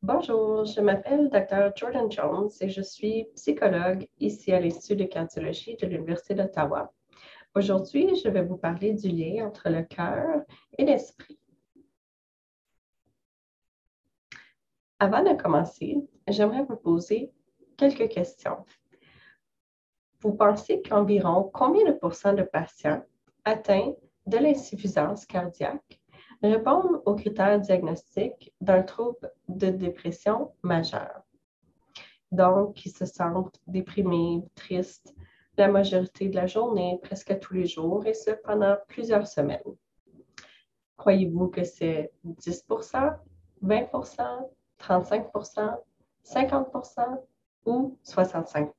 Bonjour, je m'appelle Dr. Jordan Jones et je suis psychologue ici à l'Institut de cardiologie de l'Université d'Ottawa. Aujourd'hui, je vais vous parler du lien entre le cœur et l'esprit. Avant de commencer, j'aimerais vous poser quelques questions. Vous pensez qu'environ combien de pourcents de patients atteints de l'insuffisance cardiaque répondent aux critères diagnostiques d'un trouble de dépression majeure? Donc, qui se sentent déprimés, tristes la majorité de la journée, presque tous les jours, et ce pendant plusieurs semaines. Croyez-vous que c'est 10 20 35 50 ou 65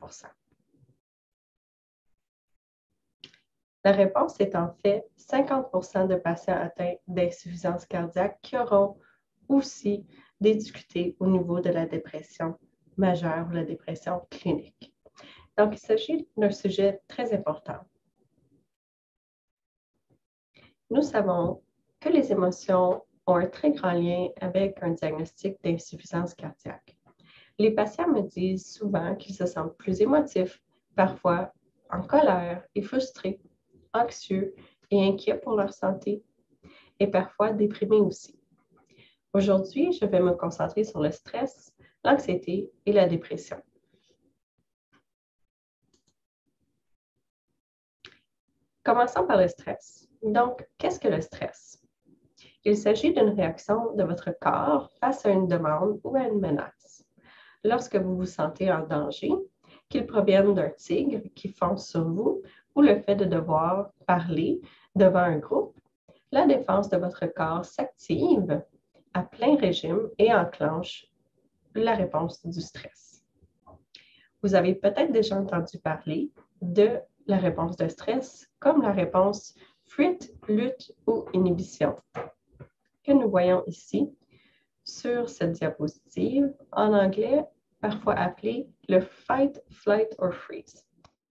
La réponse est en fait 50 de patients atteints d'insuffisance cardiaque qui auront aussi des difficultés au niveau de la dépression majeure ou la dépression clinique. Donc, il s'agit d'un sujet très important. Nous savons que les émotions ont un très grand lien avec un diagnostic d'insuffisance cardiaque. Les patients me disent souvent qu'ils se sentent plus émotifs, parfois en colère et frustrés, anxieux et inquiets pour leur santé, et parfois déprimés aussi. Aujourd'hui, je vais me concentrer sur le stress, l'anxiété et la dépression. Commençons par le stress. Donc, qu'est-ce que le stress? Il s'agit d'une réaction de votre corps face à une demande ou à une menace. Lorsque vous vous sentez en danger, qu'il provienne d'un tigre qui fonce sur vous ou le fait de devoir parler devant un groupe, la défense de votre corps s'active à plein régime et enclenche la réponse du stress. Vous avez peut-être déjà entendu parler de la réponse de stress comme la réponse fuite, lutte ou inhibition que nous voyons ici sur cette diapositive, en anglais parfois appelé le fight, flight or freeze.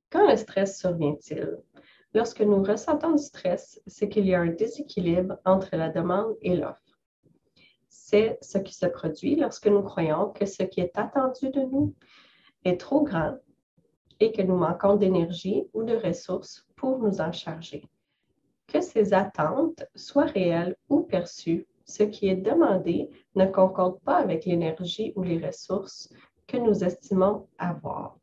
Quand le stress survient-il? Lorsque nous ressentons du stress, c'est qu'il y a un déséquilibre entre la demande et l'offre. C'est ce qui se produit lorsque nous croyons que ce qui est attendu de nous est trop grand et que nous manquons d'énergie ou de ressources pour nous en charger. Que ces attentes soient réelles ou perçues, ce qui est demandé ne concorde pas avec l'énergie ou les ressources que nous estimons avoir.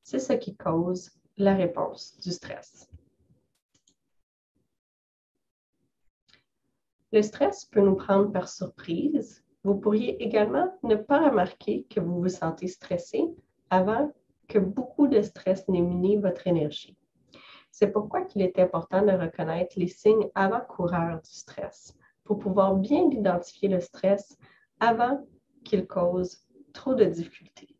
C'est ce qui cause la réponse du stress. Le stress peut nous prendre par surprise. Vous pourriez également ne pas remarquer que vous vous sentez stressé avant que beaucoup de stress n'ait miné votre énergie. C'est pourquoi il est important de reconnaître les signes avant-coureurs du stress pour pouvoir bien identifier le stress avant qu'il cause trop de difficultés.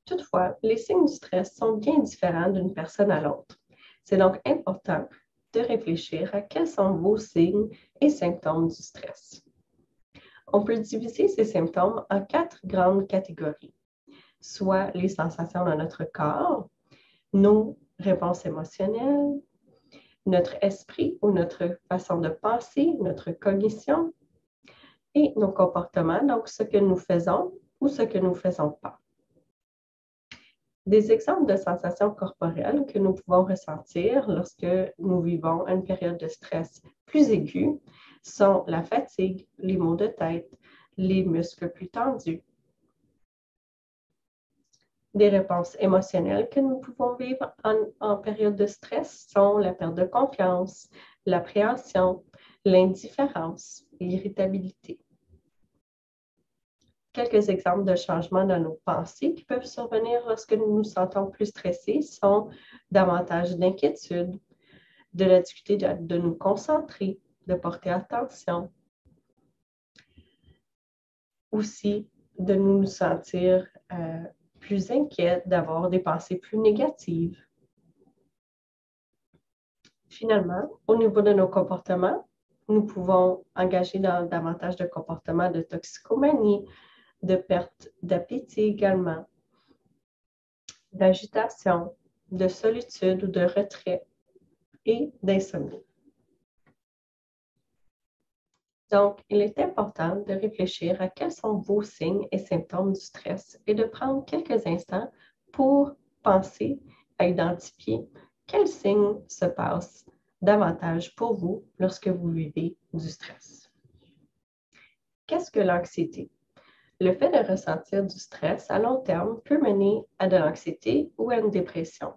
Toutefois, les signes du stress sont bien différents d'une personne à l'autre. C'est donc important de réfléchir à quels sont vos signes et symptômes du stress. On peut diviser ces symptômes en 4 grandes catégories, soit les sensations dans notre corps, nos réponses émotionnelles, notre esprit ou notre façon de penser, notre cognition et nos comportements, donc ce que nous faisons ou ce que nous ne faisons pas. Des exemples de sensations corporelles que nous pouvons ressentir lorsque nous vivons une période de stress plus aiguë sont la fatigue, les maux de tête, les muscles plus tendus. Des réponses émotionnelles que nous pouvons vivre en période de stress sont la perte de confiance, l'appréhension, l'indifférence, l'irritabilité. Quelques exemples de changements dans nos pensées qui peuvent survenir lorsque nous nous sentons plus stressés sont davantage d'inquiétude, de la difficulté de nous concentrer, de porter attention. Aussi, de nous sentir plus inquiets, d'avoir des pensées plus négatives. Finalement, au niveau de nos comportements, nous pouvons engager dans davantage de comportements de toxicomanie, de perte d'appétit également, d'agitation, de solitude ou de retrait et d'insomnie. Donc, il est important de réfléchir à quels sont vos signes et symptômes du stress et de prendre quelques instants pour penser à identifier quels signes se passent davantage pour vous lorsque vous vivez du stress. Qu'est-ce que l'anxiété? Le fait de ressentir du stress à long terme peut mener à de l'anxiété ou à une dépression.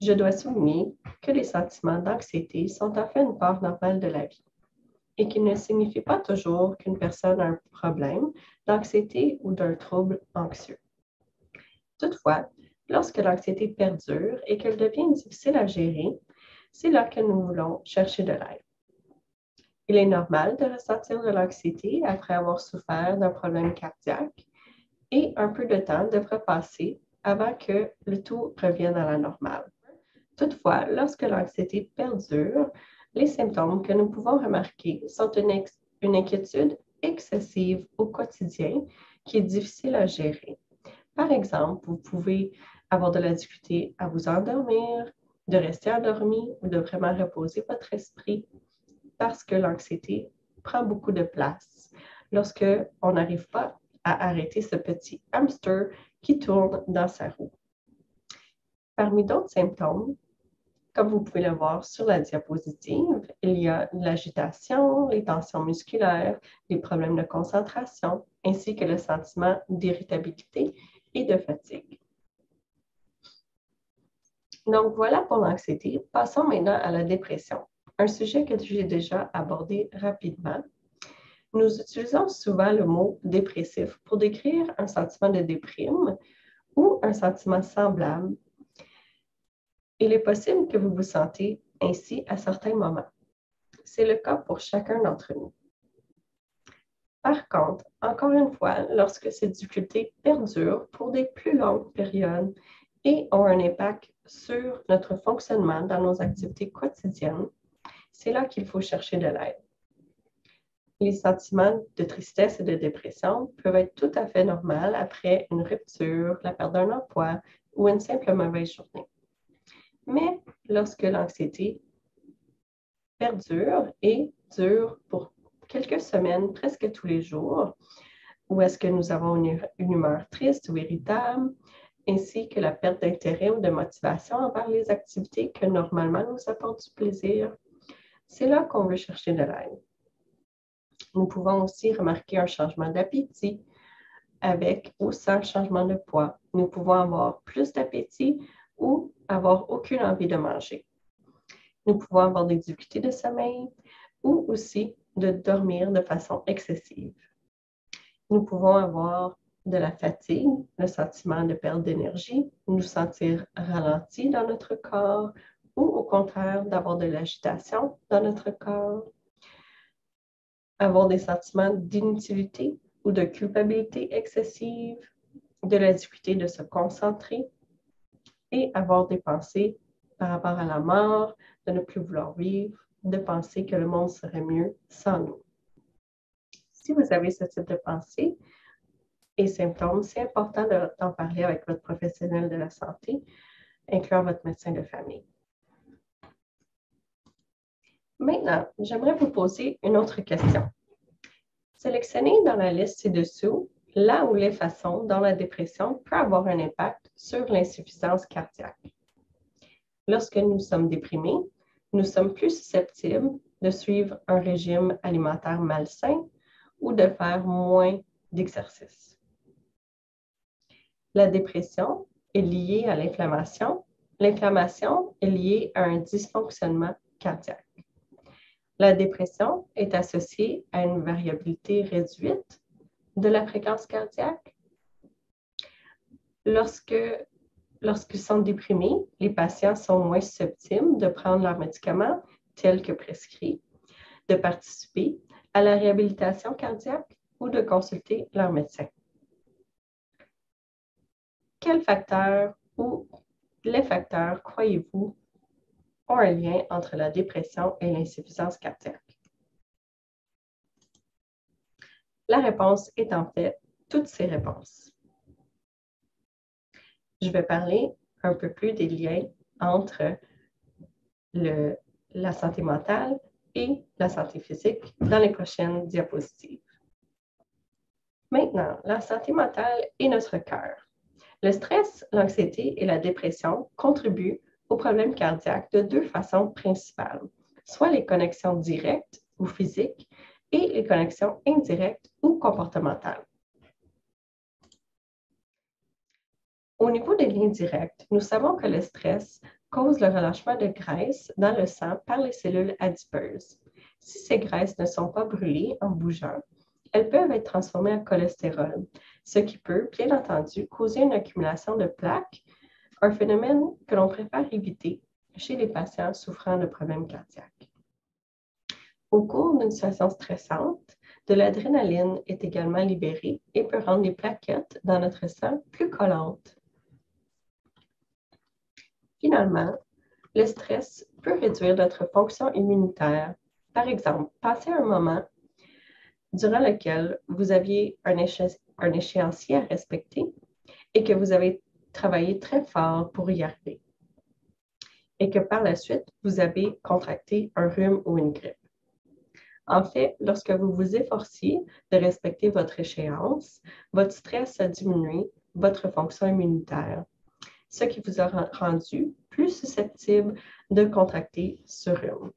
Je dois souligner que les sentiments d'anxiété sont en fait une part normale de la vie et qu'il ne signifie pas toujours qu'une personne a un problème d'anxiété ou d'un trouble anxieux. Toutefois, lorsque l'anxiété perdure et qu'elle devient difficile à gérer, c'est là que nous voulons chercher de l'aide. Il est normal de ressentir de l'anxiété après avoir souffert d'un problème cardiaque et un peu de temps devrait passer avant que le tout revienne à la normale. Toutefois, lorsque l'anxiété perdure, les symptômes que nous pouvons remarquer sont une inquiétude excessive au quotidien qui est difficile à gérer. Par exemple, vous pouvez avoir de la difficulté à vous endormir, de rester endormi ou de vraiment reposer votre esprit parce que l'anxiété prend beaucoup de place lorsque on n'arrive pas à arrêter ce petit hamster qui tourne dans sa roue. Parmi d'autres symptômes, comme vous pouvez le voir sur la diapositive, il y a l'agitation, les tensions musculaires, les problèmes de concentration, ainsi que le sentiment d'irritabilité et de fatigue. Donc voilà pour l'anxiété. Passons maintenant à la dépression, un sujet que j'ai déjà abordé rapidement. Nous utilisons souvent le mot dépressif pour décrire un sentiment de déprime ou un sentiment semblable. Il est possible que vous vous sentez ainsi à certains moments. C'est le cas pour chacun d'entre nous. Par contre, encore une fois, lorsque ces difficultés perdurent pour des plus longues périodes et ont un impact sur notre fonctionnement dans nos activités quotidiennes, c'est là qu'il faut chercher de l'aide. Les sentiments de tristesse et de dépression peuvent être tout à fait normaux après une rupture, la perte d'un emploi ou une simple mauvaise journée. Mais lorsque l'anxiété perdure et dure pour quelques semaines, presque tous les jours, ou est-ce que nous avons une humeur triste ou irritable, ainsi que la perte d'intérêt ou de motivation envers les activités que normalement nous apportent du plaisir, c'est là qu'on veut chercher de l'aide. Nous pouvons aussi remarquer un changement d'appétit avec ou sans changement de poids. Nous pouvons avoir plus d'appétit ou avoir aucune envie de manger. Nous pouvons avoir des difficultés de sommeil ou aussi de dormir de façon excessive. Nous pouvons avoir de la fatigue, le sentiment de perte d'énergie, nous sentir ralentis dans notre corps ou au contraire d'avoir de l'agitation dans notre corps, avoir des sentiments d'inutilité ou de culpabilité excessive, de la difficulté de se concentrer et avoir des pensées par rapport à la mort, de ne plus vouloir vivre, de penser que le monde serait mieux sans nous. Si vous avez ce type de pensée et symptômes, c'est important d'en parler avec votre professionnel de la santé, incluant votre médecin de famille. Maintenant, j'aimerais vous poser une autre question. Sélectionnez dans la liste ci-dessous là où les façons dont la dépression peut avoir un impact sur l'insuffisance cardiaque. Lorsque nous sommes déprimés, nous sommes plus susceptibles de suivre un régime alimentaire malsain ou de faire moins d'exercice. La dépression est liée à l'inflammation. L'inflammation est liée à un dysfonctionnement cardiaque. La dépression est associée à une variabilité réduite de la fréquence cardiaque. Lorsqu'ils sont déprimés, les patients sont moins susceptibles de prendre leurs médicaments tels que prescrits, de participer à la réhabilitation cardiaque ou de consulter leur médecin. Quels facteurs ou les facteurs, croyez-vous, ont un lien entre la dépression et l'insuffisance cardiaque? La réponse est en fait toutes ces réponses. Je vais parler un peu plus des liens entre la santé mentale et la santé physique dans les prochaines diapositives. Maintenant, la santé mentale et notre cœur. Le stress, l'anxiété et la dépression contribuent aux problèmes cardiaques de deux façons principales, soit les connexions directes ou physiques et les connexions indirectes ou comportementales. Au niveau des liens directs, nous savons que le stress cause le relâchement de graisse dans le sang par les cellules adipeuses. Si ces graisses ne sont pas brûlées en bougeant, elles peuvent être transformées en cholestérol, ce qui peut, bien entendu, causer une accumulation de plaques, un phénomène que l'on préfère éviter chez les patients souffrant de problèmes cardiaques. Au cours d'une situation stressante, de l'adrénaline est également libérée et peut rendre les plaquettes dans notre sang plus collantes. Finalement, le stress peut réduire notre fonction immunitaire. Par exemple, passez un moment durant lequel vous aviez un échéancier à respecter et que vous avez travaillé très fort pour y arriver. Et que par la suite, vous avez contracté un rhume ou une grippe. En fait, lorsque vous vous efforciez de respecter votre échéance, votre stress a diminué votre fonction immunitaire, ce qui vous a rendu plus susceptible de contracter ce rhume.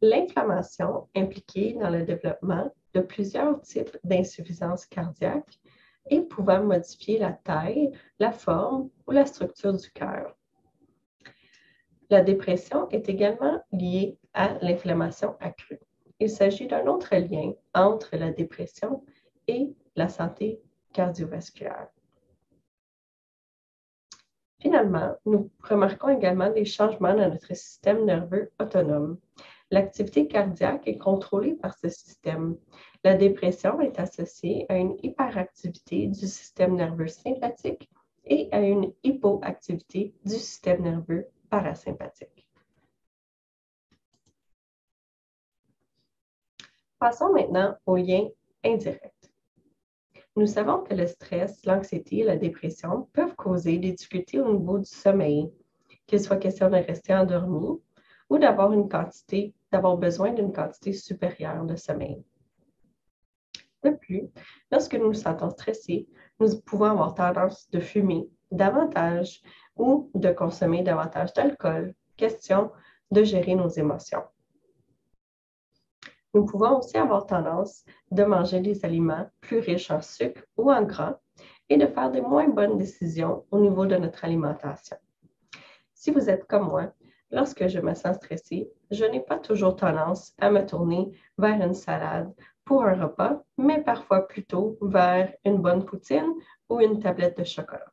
L'inflammation impliquée dans le développement de plusieurs types d'insuffisance cardiaque et pouvant modifier la taille, la forme ou la structure du cœur. La dépression est également liée à l'inflammation accrue. Il s'agit d'un autre lien entre la dépression et la santé cardiovasculaire. Finalement, nous remarquons également des changements dans notre système nerveux autonome. L'activité cardiaque est contrôlée par ce système. La dépression est associée à une hyperactivité du système nerveux sympathique et à une hypoactivité du système nerveux parasympathique. Passons maintenant aux liens indirects. Nous savons que le stress, l'anxiété et la dépression peuvent causer des difficultés au niveau du sommeil, qu'il soit question de rester endormi ou d'avoir besoin d'une quantité supérieure de sommeil. De plus, lorsque nous nous sentons stressés, nous pouvons avoir tendance de fumer davantage ou de consommer davantage d'alcool, question de gérer nos émotions. Nous pouvons aussi avoir tendance de manger des aliments plus riches en sucre ou en gras et de faire des moins bonnes décisions au niveau de notre alimentation. Si vous êtes comme moi, lorsque je me sens stressée, je n'ai pas toujours tendance à me tourner vers une salade pour un repas, mais parfois plutôt vers une bonne poutine ou une tablette de chocolat.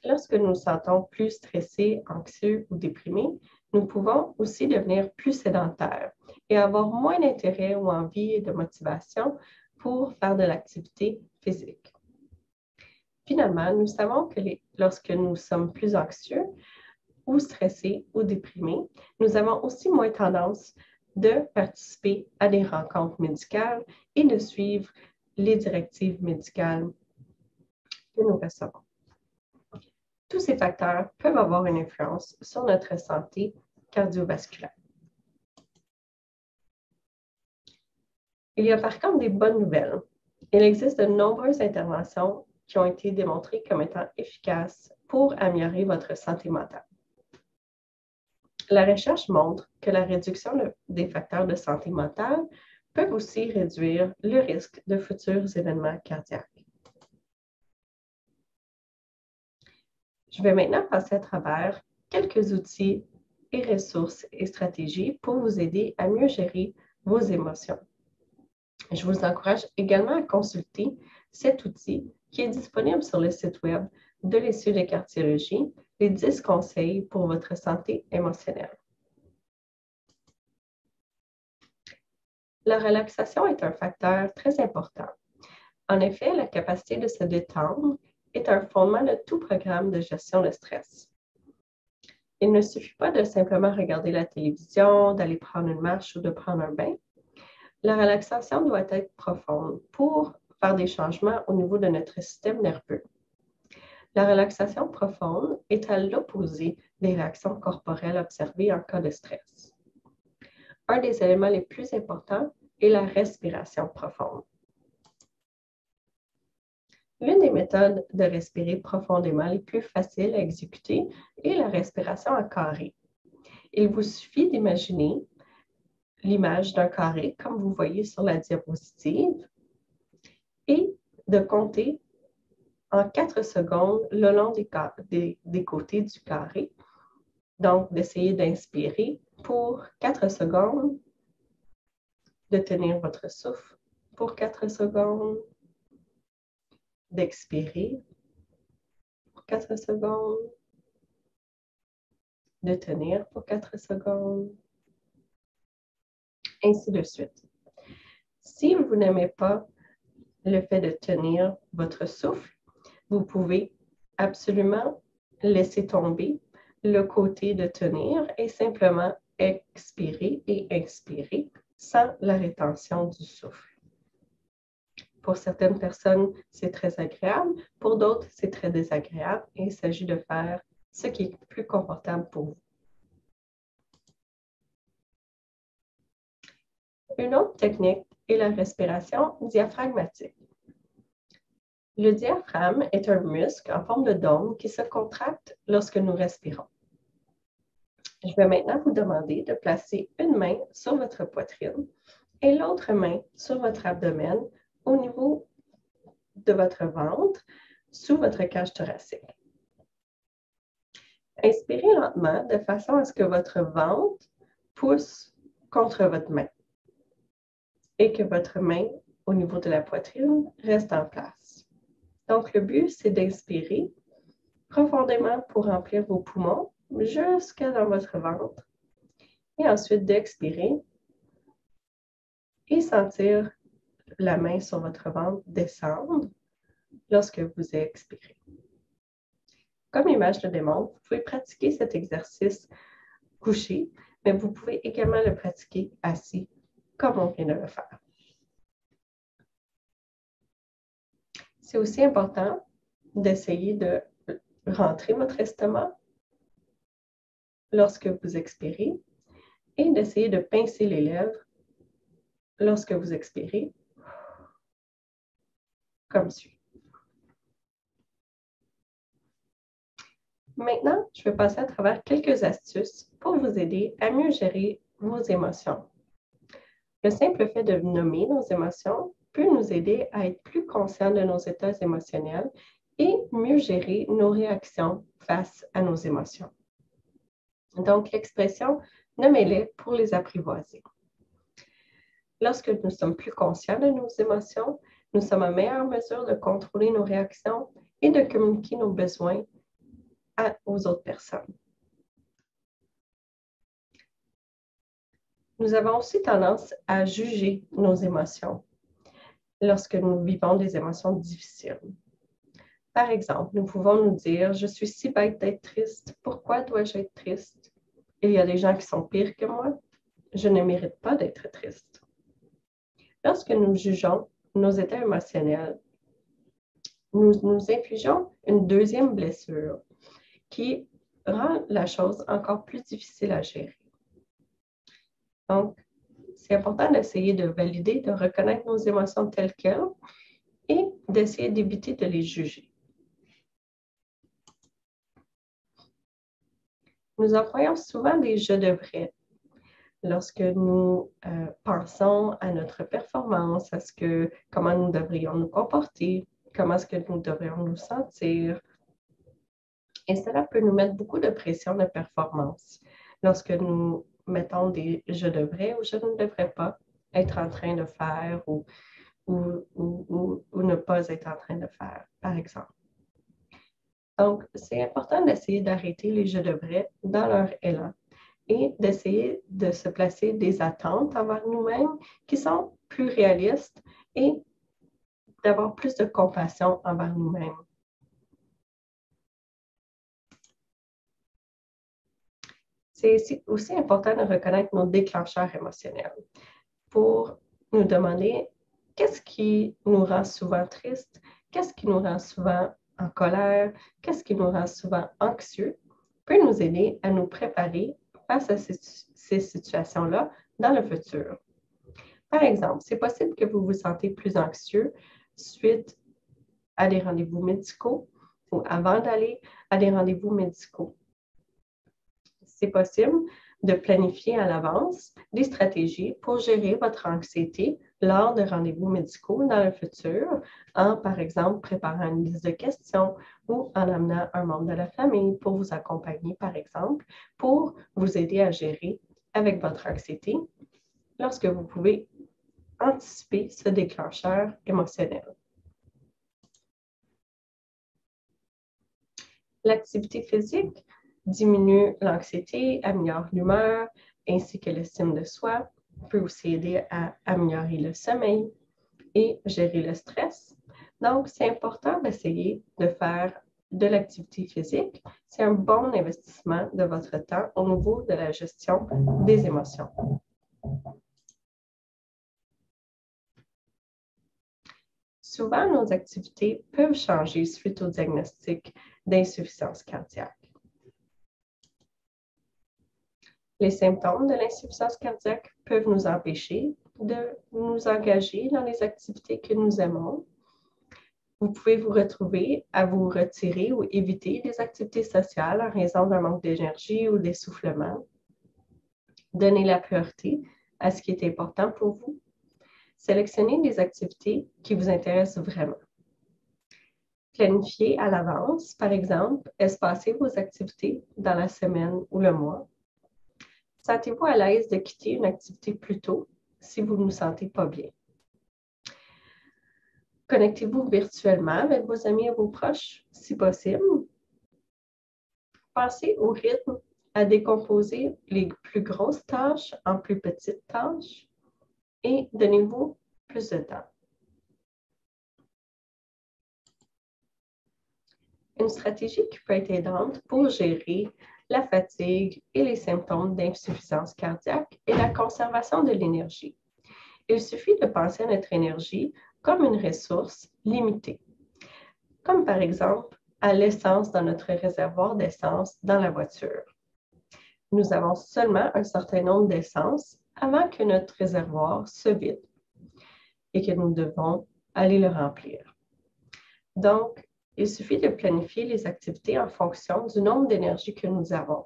Lorsque nous nous sentons plus stressés, anxieux ou déprimés, nous pouvons aussi devenir plus sédentaires et avoir moins d'intérêt ou envie et de motivation pour faire de l'activité physique. Finalement, nous savons que lorsque nous sommes plus anxieux ou stressés ou déprimés, nous avons aussi moins tendance de participer à des rencontres médicales et de suivre les directives médicales que nous recevons. Tous ces facteurs peuvent avoir une influence sur notre santé cardiovasculaire. Il y a par contre des bonnes nouvelles. Il existe de nombreuses interventions qui ont été démontrées comme étant efficaces pour améliorer votre santé mentale. La recherche montre que la réduction des facteurs de santé mentale peut aussi réduire le risque de futurs événements cardiaques. Je vais maintenant passer à travers quelques outils et ressources et stratégies pour vous aider à mieux gérer vos émotions. Je vous encourage également à consulter cet outil qui est disponible sur le site web de l'Institut de cardiologie, les 10 conseils pour votre santé émotionnelle. La relaxation est un facteur très important. En effet, la capacité de se détendre est un fondement de tout programme de gestion de stress. Il ne suffit pas de simplement regarder la télévision, d'aller prendre une marche ou de prendre un bain. La relaxation doit être profonde pour faire des changements au niveau de notre système nerveux. La relaxation profonde est à l'opposé des réactions corporelles observées en cas de stress. Un des éléments les plus importants est la respiration profonde. L'une des méthodes de respirer profondément les plus faciles à exécuter est la respiration à carré. Il vous suffit d'imaginer l'image d'un carré, comme vous voyez sur la diapositive, et de compter en 4 secondes le long des côtés du carré. Donc, d'essayer d'inspirer pour 4 secondes, de tenir votre souffle pour 4 secondes, d'expirer pour 4 secondes, de tenir pour 4 secondes, ainsi de suite. Si vous n'aimez pas le fait de tenir votre souffle, vous pouvez absolument laisser tomber le côté de tenir et simplement expirer et inspirer sans la rétention du souffle. Pour certaines personnes, c'est très agréable. Pour d'autres, c'est très désagréable et il s'agit de faire ce qui est plus confortable pour vous. Une autre technique est la respiration diaphragmatique. Le diaphragme est un muscle en forme de dôme qui se contracte lorsque nous respirons. Je vais maintenant vous demander de placer une main sur votre poitrine et l'autre main sur votre abdomen au niveau de votre ventre, sous votre cage thoracique. Inspirez lentement de façon à ce que votre ventre pousse contre votre main et que votre main au niveau de la poitrine reste en place. Donc, le but, c'est d'inspirer profondément pour remplir vos poumons jusqu'à dans votre ventre et ensuite d'expirer et sentir la main sur votre ventre descendre lorsque vous expirez. Comme l'image le démontre, vous pouvez pratiquer cet exercice couché, mais vous pouvez également le pratiquer assis, comme on vient de le faire. C'est aussi important d'essayer de rentrer votre estomac lorsque vous expirez et d'essayer de pincer les lèvres lorsque vous expirez, comme suit. Maintenant, je vais passer à travers quelques astuces pour vous aider à mieux gérer vos émotions. Le simple fait de nommer nos émotions peut nous aider à être plus conscients de nos états émotionnels et mieux gérer nos réactions face à nos émotions. Donc, l'expression « nommez-les » pour les apprivoiser. Lorsque nous sommes plus conscients de nos émotions, nous sommes en meilleure mesure de contrôler nos réactions et de communiquer nos besoins aux autres personnes. Nous avons aussi tendance à juger nos émotions lorsque nous vivons des émotions difficiles. Par exemple, nous pouvons nous dire « Je suis si bête d'être triste. Pourquoi dois-je être triste? Il y a des gens qui sont pires que moi. Je ne mérite pas d'être triste. » Lorsque nous jugeons nos états émotionnels, nous nous infligeons une deuxième blessure qui rend la chose encore plus difficile à gérer. Donc, c'est important d'essayer de valider, de reconnaître nos émotions telles quelles et d'essayer d'éviter de les juger. Nous employons souvent des « je devrais » lorsque nous pensons à notre performance, à comment nous devrions nous comporter, comment est-ce que nous devrions nous sentir. Et cela peut nous mettre beaucoup de pression de performance lorsque nous mettons des « je devrais » ou « je ne devrais pas être en train de faire » ou ne pas être en train de faire, par exemple. Donc, c'est important d'essayer d'arrêter les « je devrais » dans leur élan et d'essayer de se placer des attentes envers nous-mêmes qui sont plus réalistes et d'avoir plus de compassion envers nous-mêmes. C'est aussi important de reconnaître nos déclencheurs émotionnels pour nous demander qu'est-ce qui nous rend souvent tristes, qu'est-ce qui nous rend souvent en colère, qu'est-ce qui nous rend souvent anxieux, peut nous aider à nous préparer face à ces situations-là dans le futur. Par exemple, c'est possible que vous vous sentez plus anxieux suite à des rendez-vous médicaux ou avant d'aller à des rendez-vous médicaux. C'est possible de planifier à l'avance des stratégies pour gérer votre anxiété lors de rendez-vous médicaux dans le futur, en, par exemple, préparant une liste de questions ou en amenant un membre de la famille pour vous accompagner, par exemple, pour vous aider à gérer avec votre anxiété lorsque vous pouvez anticiper ce déclencheur émotionnel. L'activité physique diminue l'anxiété, améliore l'humeur ainsi que l'estime de soi, peut aussi aider à améliorer le sommeil et gérer le stress. Donc, c'est important d'essayer de faire de l'activité physique. C'est un bon investissement de votre temps au niveau de la gestion des émotions. Souvent, nos activités peuvent changer suite au diagnostic d'insuffisance cardiaque. Les symptômes de l'insuffisance cardiaque peuvent nous empêcher de nous engager dans les activités que nous aimons. Vous pouvez vous retrouver à vous retirer ou éviter des activités sociales en raison d'un manque d'énergie ou d'essoufflement. Donnez la priorité à ce qui est important pour vous. Sélectionnez des activités qui vous intéressent vraiment. Planifiez à l'avance, par exemple, espacer vos activités dans la semaine ou le mois. Sentez-vous à l'aise de quitter une activité plus tôt si vous ne vous sentez pas bien. Connectez-vous virtuellement avec vos amis et vos proches, si possible. Pensez au rythme, à décomposer les plus grosses tâches en plus petites tâches et donnez-vous plus de temps. Une stratégie qui peut être aidante pour gérer la fatigue et les symptômes d'insuffisance cardiaque est la conservation de l'énergie. Il suffit de penser à notre énergie comme une ressource limitée, comme par exemple à l'essence dans notre réservoir d'essence dans la voiture. Nous avons seulement un certain nombre d'essence avant que notre réservoir se vide et que nous devons aller le remplir. Donc, il suffit de planifier les activités en fonction du nombre d'énergie que nous avons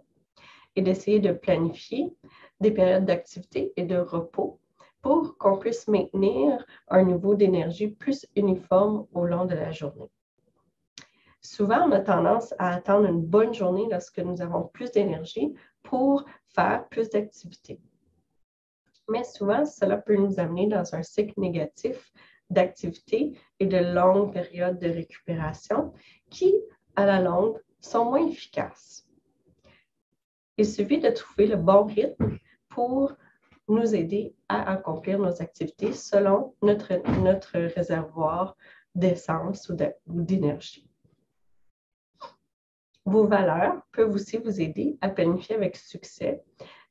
et d'essayer de planifier des périodes d'activité et de repos pour qu'on puisse maintenir un niveau d'énergie plus uniforme au long de la journée. Souvent, on a tendance à attendre une bonne journée lorsque nous avons plus d'énergie pour faire plus d'activités. Mais souvent, cela peut nous amener dans un cycle négatif d'activité et de longues périodes de récupération qui, à la longue, sont moins efficaces. Il suffit de trouver le bon rythme pour nous aider à accomplir nos activités selon notre réservoir d'essence ou d'énergie. Vos valeurs peuvent aussi vous aider à planifier avec succès.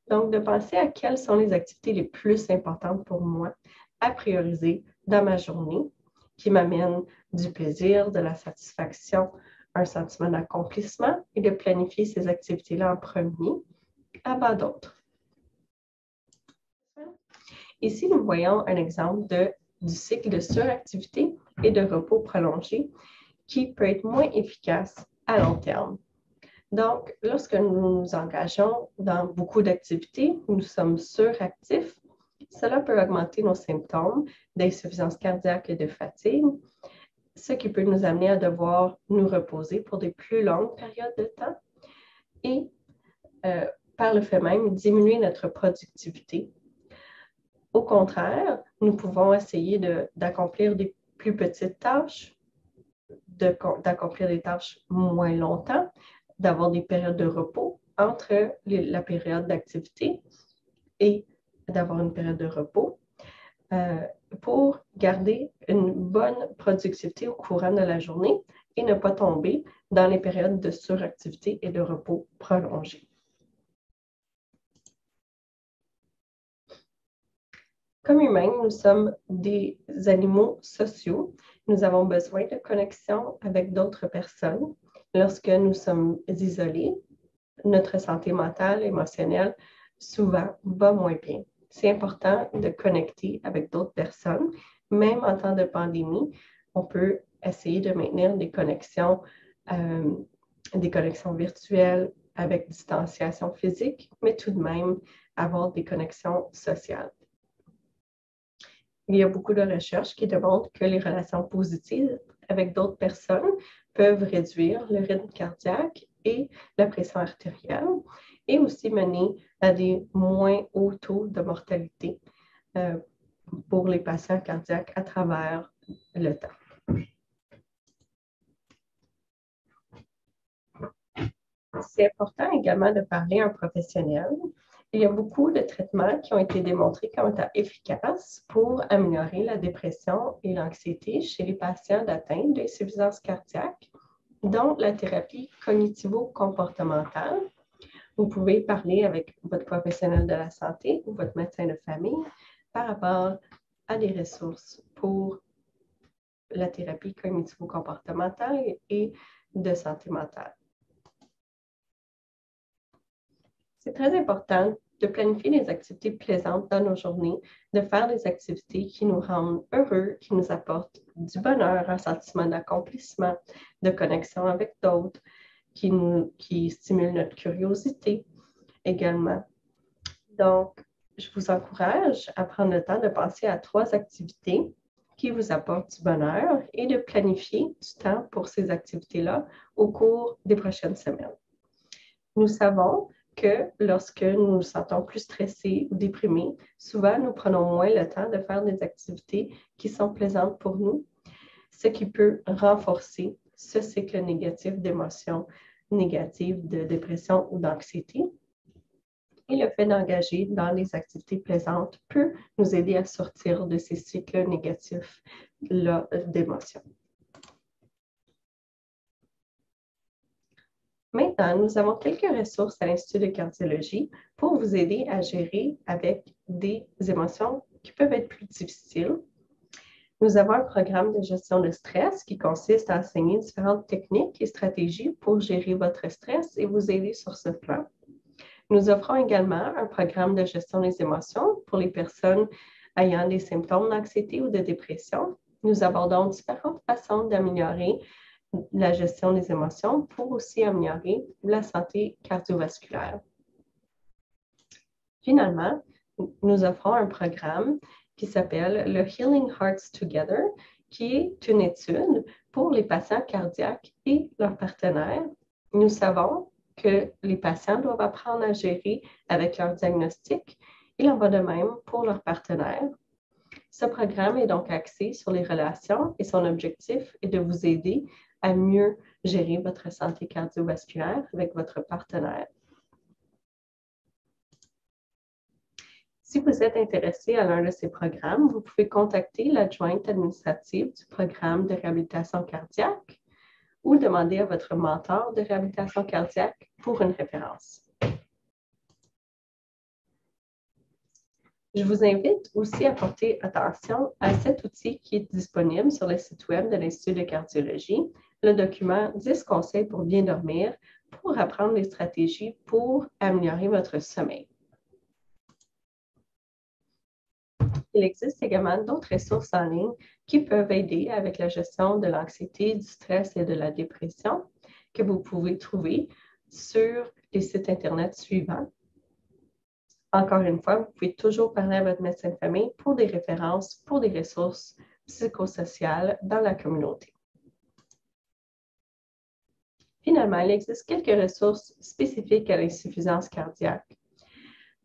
Donc, de penser à quelles sont les activités les plus importantes pour moi à prioriser dans ma journée, qui m'amènent du plaisir, de la satisfaction, un sentiment d'accomplissement et de planifier ces activités-là en premier avant d'autres. Ici, nous voyons un exemple du cycle de suractivité et de repos prolongé qui peut être moins efficace à long terme. Donc, lorsque nous nous engageons dans beaucoup d'activités, nous sommes suractifs, cela peut augmenter nos symptômes d'insuffisance cardiaque et de fatigue, ce qui peut nous amener à devoir nous reposer pour des plus longues périodes de temps et, par le fait même, diminuer notre productivité. Au contraire, nous pouvons essayer d'accomplir des plus petites tâches, d'accomplir des tâches moins longtemps, d'avoir des périodes de repos entre la période d'activité et d'avoir une période de repos pour garder une bonne productivité au courant de la journée et ne pas tomber dans les périodes de suractivité et de repos prolongés. Comme humains, nous sommes des animaux sociaux. Nous avons besoin de connexion avec d'autres personnes. Lorsque nous sommes isolés, notre santé mentale, émotionnelle, souvent va moins bien. C'est important de connecter avec d'autres personnes. Même en temps de pandémie, on peut essayer de maintenir des connexions virtuelles avec distanciation physique, mais tout de même avoir des connexions sociales. Il y a beaucoup de recherches qui démontrent que les relations positives avec d'autres personnes peuvent réduire le rythme cardiaque et la pression artérielle et aussi mener à des moins hauts taux de mortalité pour les patients cardiaques à travers le temps. C'est important également de parler à un professionnel. Il y a beaucoup de traitements qui ont été démontrés comme étant efficaces pour améliorer la dépression et l'anxiété chez les patients atteints d'insuffisance cardiaque, dont la thérapie cognitivo-comportementale. Vous pouvez parler avec votre professionnel de la santé ou votre médecin de famille par rapport à des ressources pour la thérapie cognitivo-comportementale et de santé mentale. C'est très important de planifier des activités plaisantes dans nos journées, de faire des activités qui nous rendent heureux, qui nous apportent du bonheur, un sentiment d'accomplissement, de connexion avec d'autres, qui stimulent notre curiosité également. Donc, je vous encourage à prendre le temps de penser à 3 activités qui vous apportent du bonheur et de planifier du temps pour ces activités-là au cours des prochaines semaines. Nous savons que lorsque nous nous sentons plus stressés ou déprimés, souvent nous prenons moins le temps de faire des activités qui sont plaisantes pour nous, ce qui peut renforcer ce cycle négatif d'émotions négatives, de dépression ou d'anxiété. Et le fait d'engager dans des activités plaisantes peut nous aider à sortir de ces cycles négatifs-là d'émotions. Maintenant, nous avons quelques ressources à l'Institut de cardiologie pour vous aider à gérer avec des émotions qui peuvent être plus difficiles. Nous avons un programme de gestion de stress qui consiste à enseigner différentes techniques et stratégies pour gérer votre stress et vous aider sur ce plan. Nous offrons également un programme de gestion des émotions pour les personnes ayant des symptômes d'anxiété ou de dépression. Nous abordons différentes façons d'améliorer la gestion des émotions pour aussi améliorer la santé cardiovasculaire. Finalement, nous offrons un programme qui s'appelle le Healing Hearts Together, qui est une étude pour les patients cardiaques et leurs partenaires. Nous savons que les patients doivent apprendre à gérer avec leur diagnostic. Il en va de même pour leurs partenaires. Ce programme est donc axé sur les relations et son objectif est de vous aider à mieux gérer votre santé cardiovasculaire avec votre partenaire. Si vous êtes intéressé à l'un de ces programmes, vous pouvez contacter l'adjointe administrative du programme de réhabilitation cardiaque ou demander à votre mentor de réhabilitation cardiaque pour une référence. Je vous invite aussi à porter attention à cet outil qui est disponible sur le site web de l'Institut de cardiologie, le document 10 conseils pour bien dormir pour apprendre des stratégies pour améliorer votre sommeil. Il existe également d'autres ressources en ligne qui peuvent aider avec la gestion de l'anxiété, du stress et de la dépression que vous pouvez trouver sur les sites Internet suivants. Encore une fois, vous pouvez toujours parler à votre médecin de famille pour des références, pour des ressources psychosociales dans la communauté. Finalement, il existe quelques ressources spécifiques à l'insuffisance cardiaque.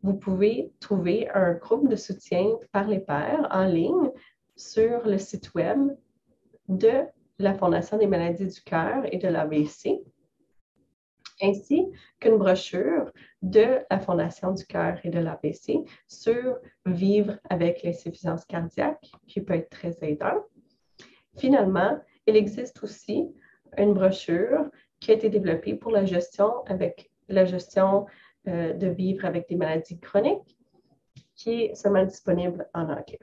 Vous pouvez trouver un groupe de soutien par les pairs en ligne sur le site web de la Fondation des maladies du cœur et de l'AVC, ainsi qu'une brochure de la Fondation du cœur et de l'AVC sur vivre avec l'insuffisance cardiaque, qui peut être très aidant. Finalement, il existe aussi une brochure qui a été développée pour la gestion de vivre avec des maladies chroniques, qui est seulement disponible en anglais.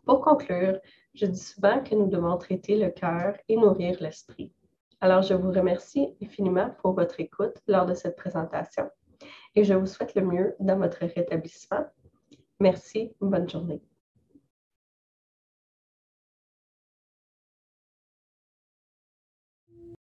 Pour conclure, je dis souvent que nous devons traiter le cœur et nourrir l'esprit. Alors, je vous remercie infiniment pour votre écoute lors de cette présentation et je vous souhaite le mieux dans votre rétablissement. Merci, bonne journée.